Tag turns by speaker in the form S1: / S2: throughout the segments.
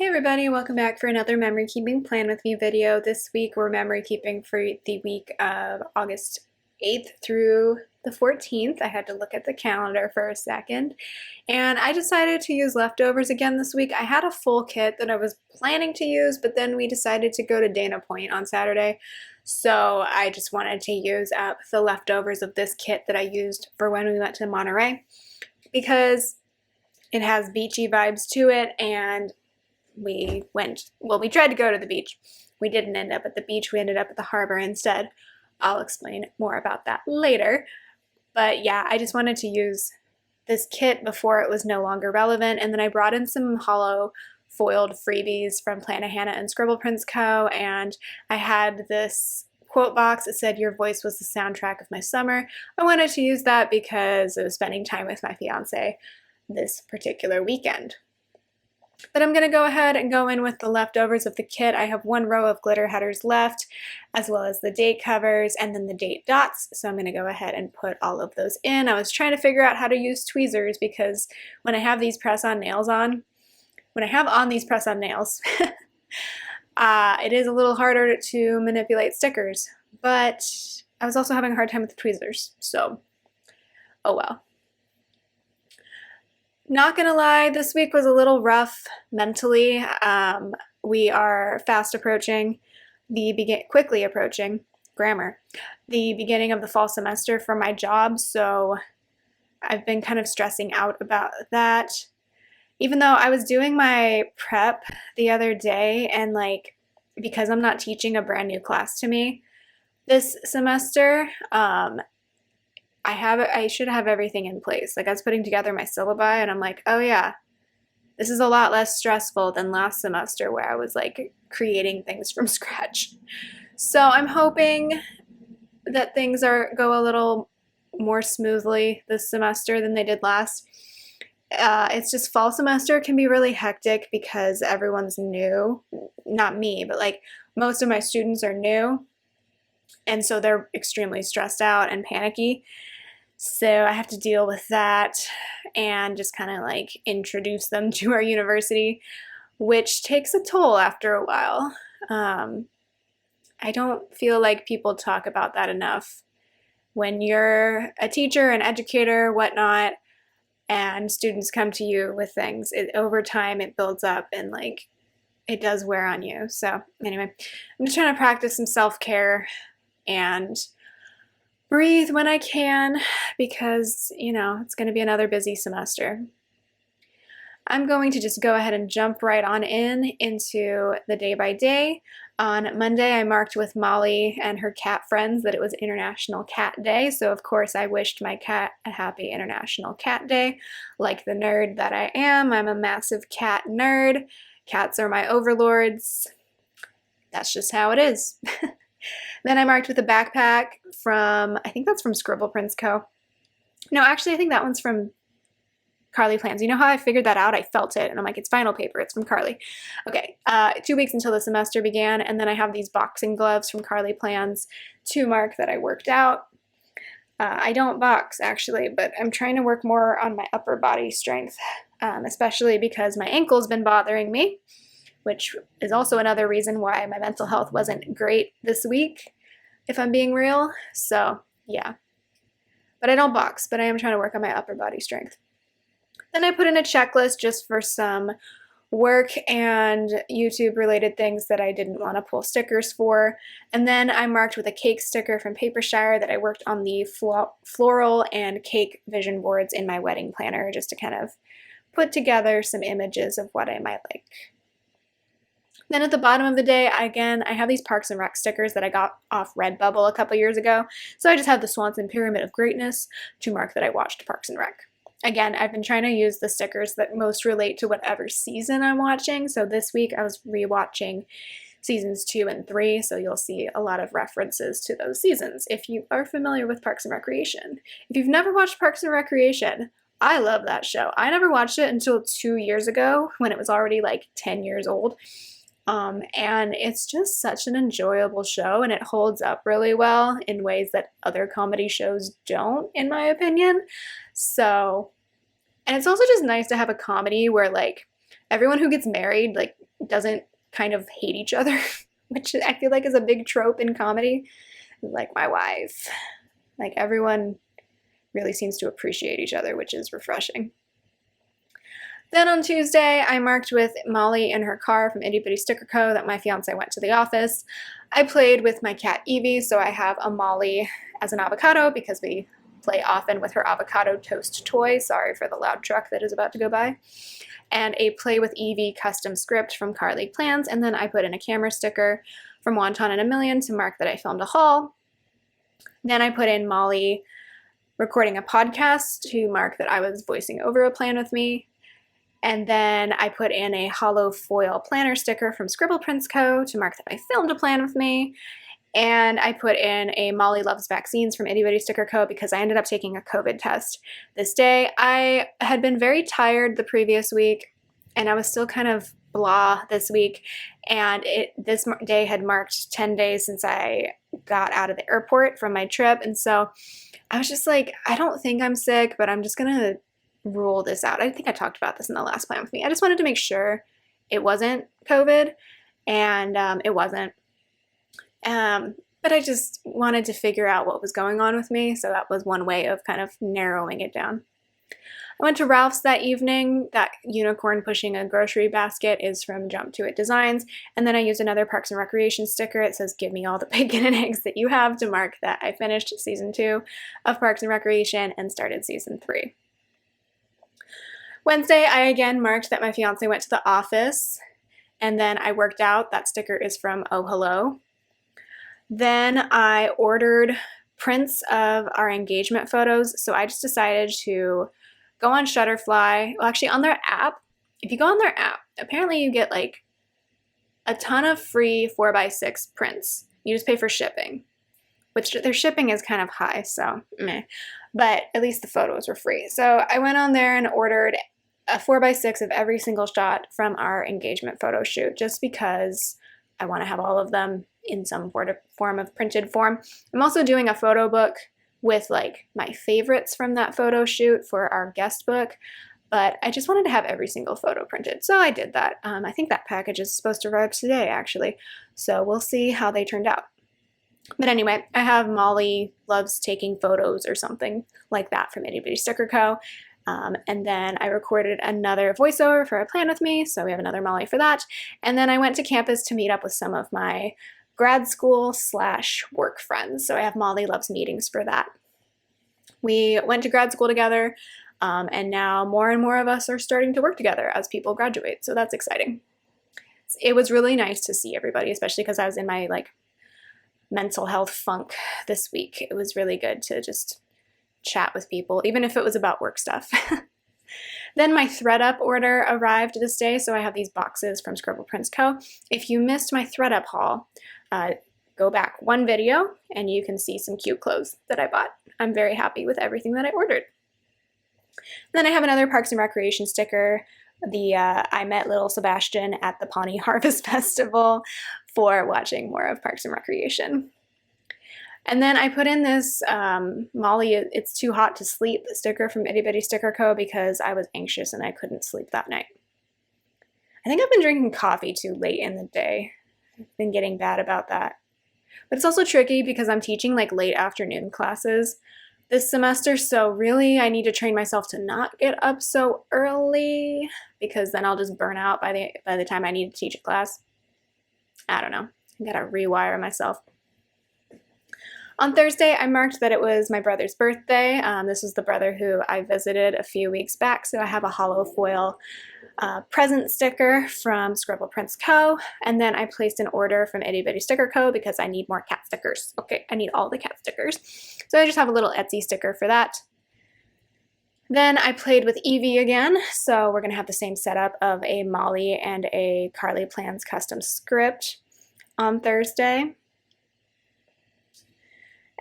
S1: Hey everybody, welcome back for another memory keeping plan with me video. This week we're memory keeping for the week of August 8th through the 14th. I had to look at the calendar for a second, and I decided to use leftovers again this week. I had a full kit that I was planning to use, but then we decided to go to Dana Point on Saturday, so I just wanted to use up the leftovers of this kit that I used for when we went to Monterey, because it has beachy vibes to it, and we tried to go to the beach. We didn't end up at the beach. We ended up at the harbor instead. I'll explain more about that later. But yeah, I just wanted to use this kit before it was no longer relevant. And then I brought in some hollow foiled freebies from Plannahannah and Scribble Prints Co. And I had this quote box that said, "Your voice was the soundtrack of my summer." I wanted to use that because I was spending time with my fiance this particular weekend. But I'm going to go ahead and go in with the leftovers of the kit. I have one row of glitter headers left, as well as the date covers and then the date dots. So I'm going to go ahead and put all of those in. I was trying to figure out how to use tweezers because when I have these press-on nails on, it is a little harder to manipulate stickers. But I was also having a hard time with the tweezers. So, oh well. Not gonna lie, this week was a little rough mentally. We are quickly approaching the beginning of the fall semester for my job, so I've been kind of stressing out about that. Even though I was doing my prep the other day, and because I'm not teaching a brand new class to me this semester, I should have everything in place. I was putting together my syllabi and I'm like, oh yeah, this is a lot less stressful than last semester where I was creating things from scratch. So I'm hoping that things go a little more smoothly this semester than they did last. It's just fall semester can be really hectic because everyone's new. Not me, but most of my students are new. And so they're extremely stressed out and panicky. So I have to deal with that and just kind of introduce them to our university, which takes a toll after a while. I don't feel like people talk about that enough. When you're a teacher, an educator, whatnot, and students come to you with things, over time it builds up and it does wear on you. So anyway, I'm just trying to practice some self-care and breathe when I can because, it's going to be another busy semester. I'm going to just go ahead and jump right on into the day by day. On Monday, I marked with Molly and her cat friends that it was International Cat Day, so of course I wished my cat a happy International Cat Day. Like the nerd that I am, I'm a massive cat nerd. Cats are my overlords. That's just how it is. Then I marked with a backpack I think that's from Scribble Prints Co. No, actually I think that one's from Carly Plans. You know how I figured that out? I felt it and I'm like, it's vinyl paper, it's from Carly. Okay, 2 weeks until the semester began, and then I have these boxing gloves from Carly Plans to mark that I worked out. I don't box actually, but I'm trying to work more on my upper body strength, especially because my ankle's been bothering me, which is also another reason why my mental health wasn't great this week, if I'm being real. So yeah, but I don't box, but I am trying to work on my upper body strength. Then I put in a checklist just for some work and YouTube related things that I didn't want to pull stickers for. And then I marked with a cake sticker from Papershire that I worked on the floral and cake vision boards in my wedding planner, just to kind of put together some images of what I might like. Then at the bottom of the day, again, I have these Parks and Rec stickers that I got off Redbubble a couple years ago. So I just have the Swanson Pyramid of Greatness to mark that I watched Parks and Rec. Again, I've been trying to use the stickers that most relate to whatever season I'm watching. So this week I was rewatching seasons 2 and 3, so you'll see a lot of references to those seasons if you are familiar with Parks and Recreation. If you've never watched Parks and Recreation, I love that show. I never watched it until 2 years ago when it was already 10 years old. And it's just such an enjoyable show, and it holds up really well in ways that other comedy shows don't, in my opinion. So, and it's also just nice to have a comedy where everyone who gets married doesn't kind of hate each other, which I feel like is a big trope in comedy. Like my wife. Like everyone really seems to appreciate each other, which is refreshing. Then on Tuesday, I marked with Molly in her car from Itty Bitty Sticker Co. that my fiance went to the office. I played with my cat Evie, so I have a Molly as an avocado because we play often with her avocado toast toy. Sorry for the loud truck that is about to go by. And a Play with Evie custom script from Carly Plans, and then I put in a camera sticker from Wonton and a Million to mark that I filmed a haul. Then I put in Molly recording a podcast to mark that I was voicing over a plan with me. And then I put in a hollow foil planner sticker from Scribble Prints Co. to mark that I filmed a plan with me. And I put in a Molly Loves Vaccines from Itty Bitty Sticker Co. because I ended up taking a COVID test this day. I had been very tired the previous week, and I was still kind of blah this week. And this day had marked 10 days since I got out of the airport from my trip. And so I was just like, I don't think I'm sick, but I'm just going to rule this out. I think I talked about this in the last plan with me. I just wanted to make sure it wasn't COVID, and it wasn't. But I just wanted to figure out what was going on with me, so that was one way of kind of narrowing it down. I went to Ralph's that evening. That unicorn pushing a grocery basket is from Jump to It Designs. And then I used another Parks and Recreation sticker. It says, "Give me all the bacon and eggs that you have," to mark that I finished season 2 of Parks and Recreation and started season 3. Wednesday, I again marked that my fiance went to the office, and then I worked out. That sticker is from Oh Hello. Then I ordered prints of our engagement photos, so I just decided to go on Shutterfly. Well, actually on their app. If you go on their app, apparently you get like a ton of free 4x6 prints. You just pay for shipping, which their shipping is kind of high, so meh. But at least the photos were free. So I went on there and ordered a 4x6 of every single shot from our engagement photo shoot, just because I want to have all of them in some form of printed form. I'm also doing a photo book with like my favorites from that photo shoot for our guest book, but I just wanted to have every single photo printed. So I did that. I think that package is supposed to arrive today, actually. So we'll see how they turned out. But anyway, I have Molly Loves Taking Photos or something like that from Itty Bitty Sticker Co. And then I recorded another voiceover for a plan with me, so we have another Molly for that. And then I went to campus to meet up with some of my grad school / work friends. So I have Molly Loves Meetings for that. We went to grad school together, and now more and more of us are starting to work together as people graduate, so that's exciting. It was really nice to see everybody, especially because I was in my like mental health funk this week. It was really good to just chat with people, even if it was about work stuff. Then my ThreadUp order arrived this day, so I have these boxes from Scribble Prints Co. If you missed my ThreadUp haul, go back one video and you can see some cute clothes that I bought. I'm very happy with everything that I ordered. Then I have another Parks and Recreation sticker. I met little Sebastian at the Pawnee Harvest Festival for watching more of Parks and Recreation. And then I put in this Molly, It's Too Hot to Sleep sticker from Itty Bitty Sticker Co. because I was anxious and I couldn't sleep that night. I think I've been drinking coffee too late in the day. I've been getting bad about that. But it's also tricky because I'm teaching like late afternoon classes this semester, so really I need to train myself to not get up so early because then I'll just burn out by the time I need to teach a class. I don't know. I gotta rewire myself. On Thursday, I marked that it was my brother's birthday. This was the brother who I visited a few weeks back, so I have a hollow foil present sticker from Scribble Prints Co. And then I placed an order from Itty Bitty Sticker Co. because I need more cat stickers. Okay, I need all the cat stickers. So I just have a little Etsy sticker for that. Then I played with Evie again, so we're going to have the same setup of a Molly and a Carly Plans custom script on Thursday.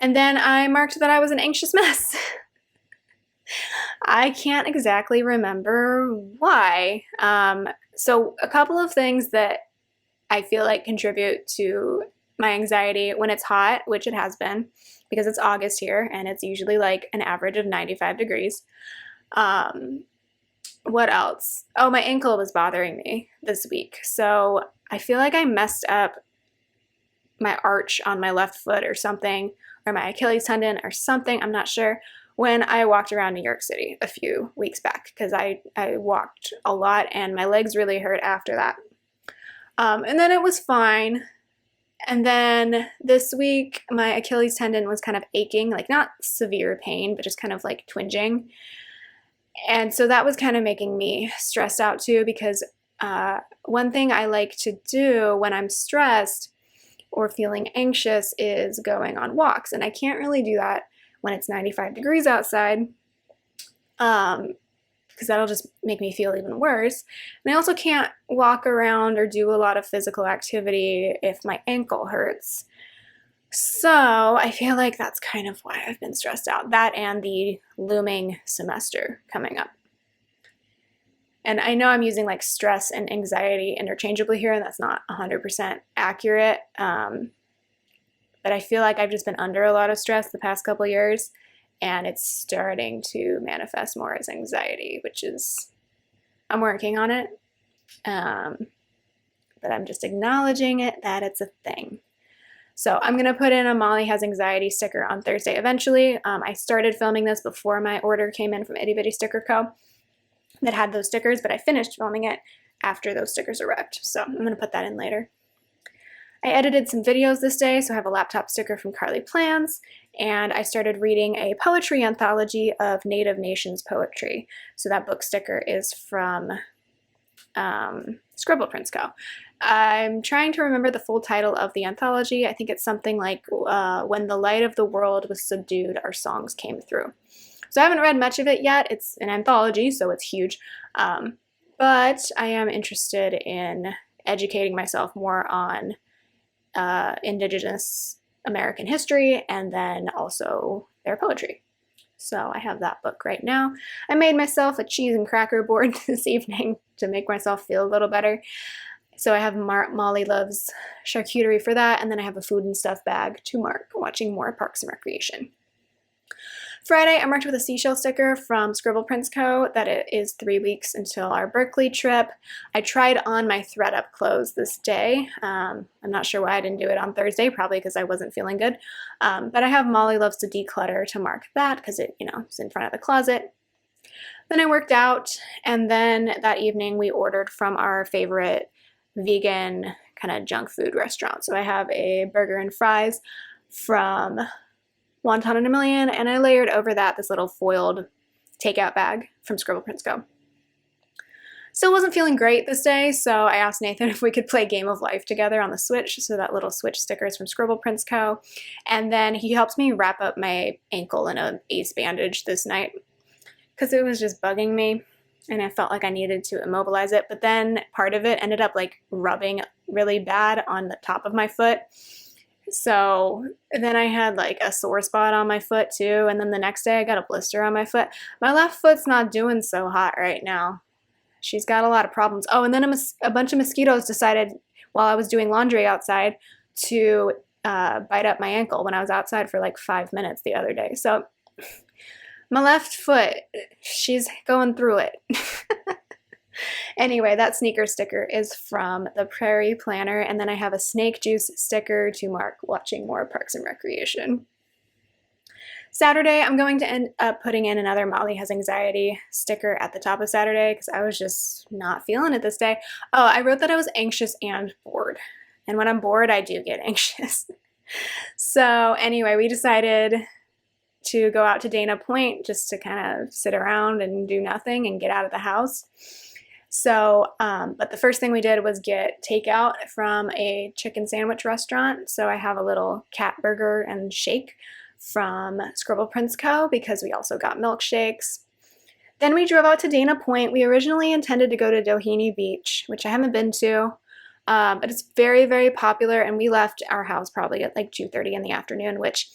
S1: And then I marked that I was an anxious mess. I can't exactly remember why. So a couple of things that I feel like contribute to my anxiety when it's hot, which it has been, because it's August here and it's usually like an average of 95 degrees. What else? Oh, my ankle was bothering me this week. So I feel like I messed up my arch on my left foot or something, or my Achilles tendon or something, I'm not sure, when I walked around New York City a few weeks back, because I walked a lot and my legs really hurt after that. And then it was fine. And then this week, my Achilles tendon was kind of aching, like not severe pain, but just kind of like twinging. And so that was kind of making me stressed out too, because one thing I like to do when I'm stressed or feeling anxious is going on walks. And I can't really do that when it's 95 degrees outside, because that'll just make me feel even worse. And I also can't walk around or do a lot of physical activity if my ankle hurts. So I feel like that's kind of why I've been stressed out. That and the looming semester coming up. And I know I'm using like stress and anxiety interchangeably here, and that's not 100% accurate. But I feel like I've just been under a lot of stress the past couple years, and it's starting to manifest more as anxiety, which is, I'm working on it. But I'm just acknowledging it, that it's a thing. So I'm going to put in a Molly Has Anxiety sticker on Thursday eventually. I started filming this before my order came in from Itty Bitty Sticker Co. that had those stickers, but I finished filming it after those stickers arrived. So I'm going to put that in later. I edited some videos this day, so I have a laptop sticker from Carly Plans, and I started reading a poetry anthology of Native Nations poetry. So that book sticker is from Scribble Prints Co. I'm trying to remember the full title of the anthology. I think it's something like When the Light of the World Was Subdued, Our Songs Came Through. So I haven't read much of it yet. It's an anthology, so it's huge. But I am interested in educating myself more on Indigenous American history and then also their poetry. So I have that book right now. I made myself a cheese and cracker board this evening to make myself feel a little better. So I have Molly Loves Charcuterie for that, and then I have a food and stuff bag to mark watching more Parks and Recreation. Friday, I marked with a seashell sticker from Scribble Prints Co. that it is 3 weeks until our Berkeley trip. I tried on my thread-up clothes this day. I'm not sure why I didn't do it on Thursday, probably because I wasn't feeling good. But I have Molly Loves to Declutter to mark that because it, is in front of the closet. Then I worked out, and then that evening we ordered from our favorite vegan kind of junk food restaurant. So I have a burger and fries from Wonton in a Million, and I layered over that this little foiled takeout bag from Scribble Prints Co. Still wasn't feeling great this day, so I asked Nathan if we could play Game of Life together on the Switch, so that little Switch sticker is from Scribble Prints Co. And then he helped me wrap up my ankle in an ace bandage this night because it was just bugging me, and I felt like I needed to immobilize it, but then part of it ended up like rubbing really bad on the top of my foot. So then I had like a sore spot on my foot too, and then the next day I got a blister on my foot. My left foot's not doing so hot right now. She's got a lot of problems. Oh, and then a bunch of mosquitoes decided while I was doing laundry outside to bite up my ankle when I was outside for like 5 minutes the other day. So my left foot, she's going through it. Anyway, that sneaker sticker is from the Prairie Planner, and then I have a snake juice sticker to mark watching more Parks and Recreation. Saturday, I'm going to end up putting in another Molly Has Anxiety sticker at the top of Saturday because I was just not feeling it this day. Oh, I wrote that I was anxious and bored, and when I'm bored, I do get anxious. So anyway, we decided to go out to Dana Point just to kind of sit around and do nothing and get out of the house. So, but the first thing we did was get takeout from a chicken sandwich restaurant. So I have a little cat burger and shake from Scribble Prints Co. because we also got milkshakes. Then we drove out to Dana Point. We originally intended to go to Doheny Beach, which I haven't been to, but it's very, very popular, and we left our house probably at like 2:30 in the afternoon, which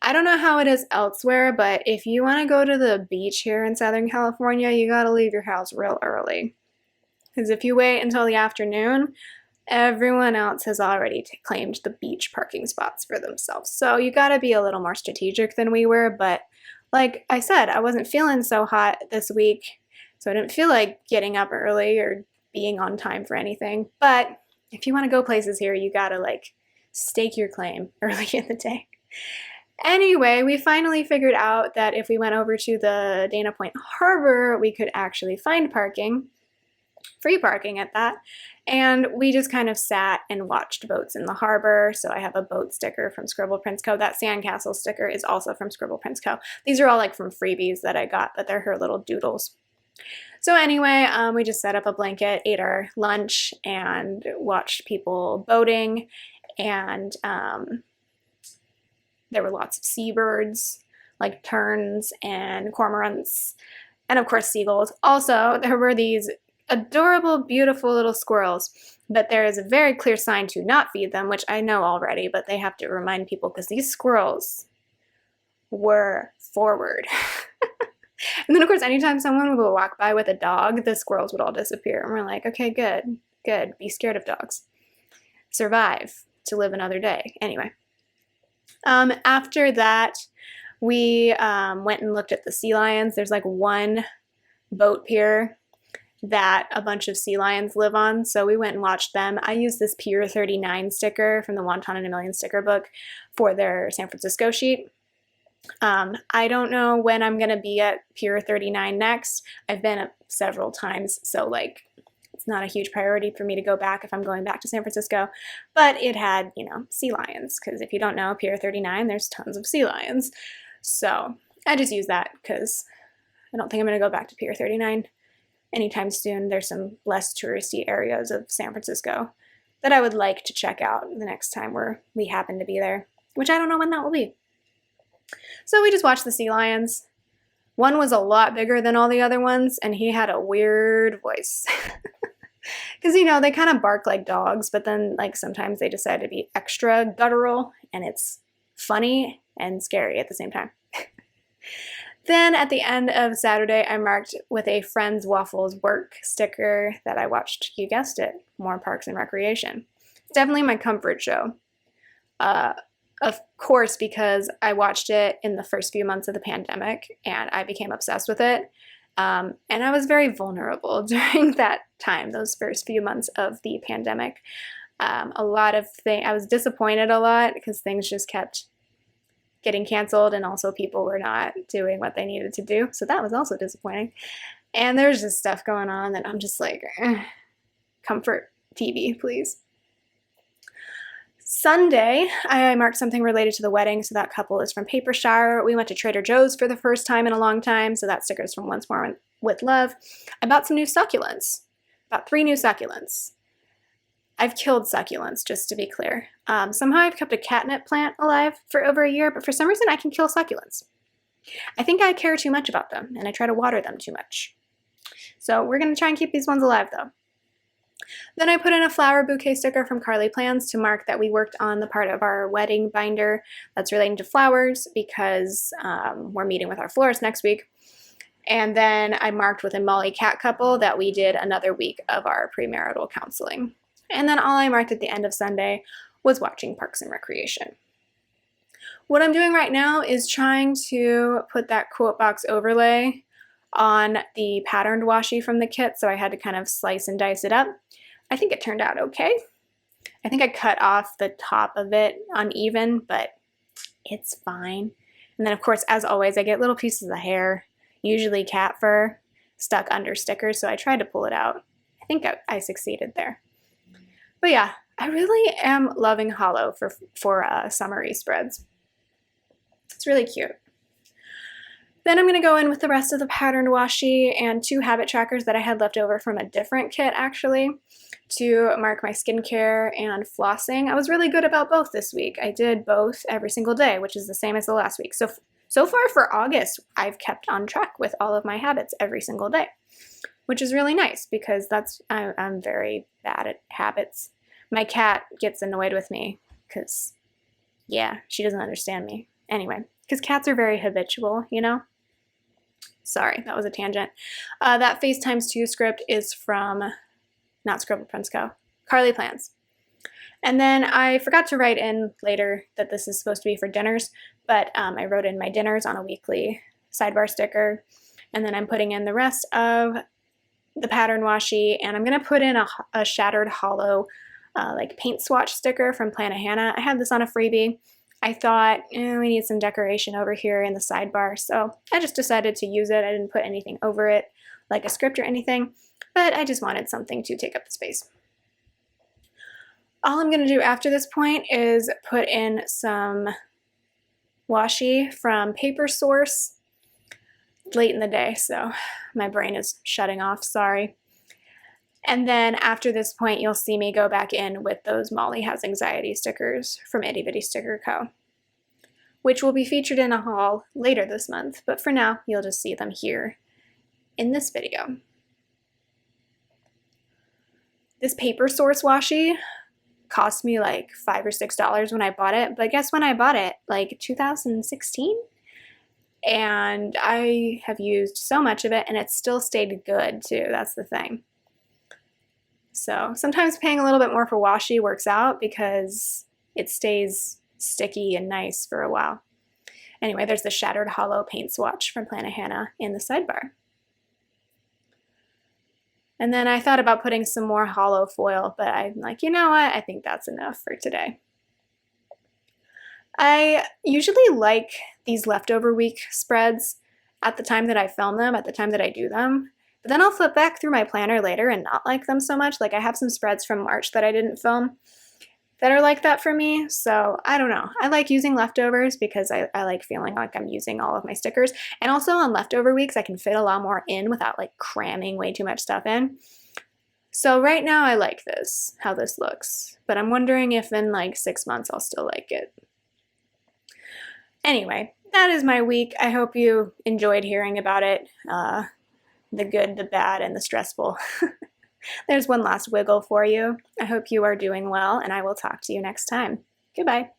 S1: I don't know how it is elsewhere, but if you want to go to the beach here in Southern California, you got to leave your house real early. Because if you wait until the afternoon, everyone else has already claimed the beach parking spots for themselves. So you got to be a little more strategic than we were. But like I said, I wasn't feeling so hot this week. So I didn't feel like getting up early or being on time for anything. But if you want to go places here, you gotta like stake your claim early in the day. Anyway, we finally figured out that if we went over to the Dana Point Harbor, we could actually find parking, free parking at that. And we just kind of sat and watched boats in the harbor. So I have a boat sticker from Scribble Prints Co. That sandcastle sticker is also from Scribble Prints Co. These are all like from freebies that I got, but they're her little doodles. So anyway, we just set up a blanket, ate our lunch, and watched people boating. And there were lots of seabirds, like terns and cormorants, and of course seagulls. Also, there were these adorable, beautiful little squirrels, but there is a very clear sign to not feed them, which I know already, but they have to remind people because these squirrels were forward. And then, of course, anytime someone would walk by with a dog, the squirrels would all disappear. And we're like, okay, good, good. Be scared of dogs. Survive to live another day. Anyway. After that, we went and looked at the sea lions. There's like one boat pier that a bunch of sea lions live on, so we went and watched them. I used this Pier 39 sticker from the Wonton and a Million sticker book for their San Francisco sheet. I don't know when I'm going to be at Pier 39 next. I've been up several times, so like it's not a huge priority for me to go back if I'm going back to San Francisco, but it had, you know, sea lions, because if you don't know, Pier 39, there's tons of sea lions. So I just use that because I don't think I'm going to go back to Pier 39 anytime soon. There's some less touristy areas of San Francisco that I would like to check out the next time we happen to be there, which I don't know when that will be. So we just watched the sea lions. One was a lot bigger than all the other ones, and he had a weird voice. Because, you know, they kind of bark like dogs, but then, like, sometimes they decide to be extra guttural, and it's funny and scary at the same time. Then, at the end of Saturday, I marked with a Friends Waffles Work sticker that I watched, you guessed it, more Parks and Recreation. It's definitely my comfort show. Of course, because I watched it in the first few months of the pandemic, and I became obsessed with it. And I was very vulnerable during that time, those first few months of the pandemic. A lot of things, I was disappointed a lot because things just kept getting canceled, and also people were not doing what they needed to do. So that was also disappointing. And there's just stuff going on that I'm just like, comfort TV, please. Sunday, I marked something related to the wedding, so that couple is from Paper Shower. We went to Trader Joe's for the first time in a long time, so that sticker is from Once More with Love. I bought some new succulents, about 3 new succulents. I've killed succulents, just to be clear. Somehow I've kept a catnip plant alive for over a year, but for some reason I can kill succulents. I think I care too much about them, and I try to water them too much. So we're going to try and keep these ones alive, though. Then I put in a flower bouquet sticker from Carly Plans to mark that we worked on the part of our wedding binder that's relating to flowers, because we're meeting with our florist next week. And then I marked with a Molly Cat couple that we did another week of our premarital counseling. And then all I marked at the end of Sunday was watching Parks and Recreation. What I'm doing right now is trying to put that quote box overlay on the patterned washi from the kit, so I had to kind of slice and dice it up. I think it turned out okay. I think I cut off the top of it uneven, but it's fine. And then, of course, as always, I get little pieces of hair, usually cat fur, stuck under stickers, so I tried to pull it out. I think I succeeded there. But yeah, I really am loving Hollow for summery spreads. It's really cute. Then I'm going to go in with the rest of the patterned washi and 2 habit trackers that I had left over from a different kit, actually, to mark my skincare and flossing. I was really good about both this week. I did both every single day, which is the same as the last week. So far for August, I've kept on track with all of my habits every single day, which is really nice because I'm very bad at habits. My cat gets annoyed with me because, yeah, she doesn't understand me. Anyway, because cats are very habitual, you know? Sorry, that was a tangent. That FaceTimes2 script is from, not Scribble Prints Co., Carly Plans. And then I forgot to write in later that this is supposed to be for dinners, but I wrote in my dinners on a weekly sidebar sticker. And then I'm putting in the rest of the pattern washi, and I'm going to put in a shattered hollow like paint swatch sticker from Planet Hannah. I had this on a freebie. I thought, we need some decoration over here in the sidebar, so I just decided to use it. I didn't put anything over it, like a script or anything, but I just wanted something to take up the space. All I'm going to do after this point is put in some washi from Paper Source. Late in the day, so my brain is shutting off, sorry. And then after this point, you'll see me go back in with those Molly Has Anxiety stickers from Itty Bitty Sticker Co., which will be featured in a haul later this month, but for now, you'll just see them here in this video. This Paper Source washi cost me like $5 or $6 when I bought it, but guess when I bought it? Like 2016? And I have used so much of it, and it's still stayed good too. That's the thing. So sometimes paying a little bit more for washi works out because it stays sticky and nice for a while. Anyway, there's the Shattered Hollow paint swatch from Planet Hannah in the sidebar. And then I thought about putting some more hollow foil, but I'm like, you know what? I think that's enough for today. I usually like these leftover week spreads at the time that I film them, at the time that I do them. But then I'll flip back through my planner later and not like them so much. Like I have some spreads from March that I didn't film that are like that for me. So I don't know. I like using leftovers because I like feeling like I'm using all of my stickers. And also on leftover weeks, I can fit a lot more in without like cramming way too much stuff in. So right now I like this, how this looks. But I'm wondering if in like 6 months I'll still like it. Anyway, that is my week. I hope you enjoyed hearing about it. The good, the bad, and the stressful. There's one last wiggle for you. I hope you are doing well, and I will talk to you next time. Goodbye.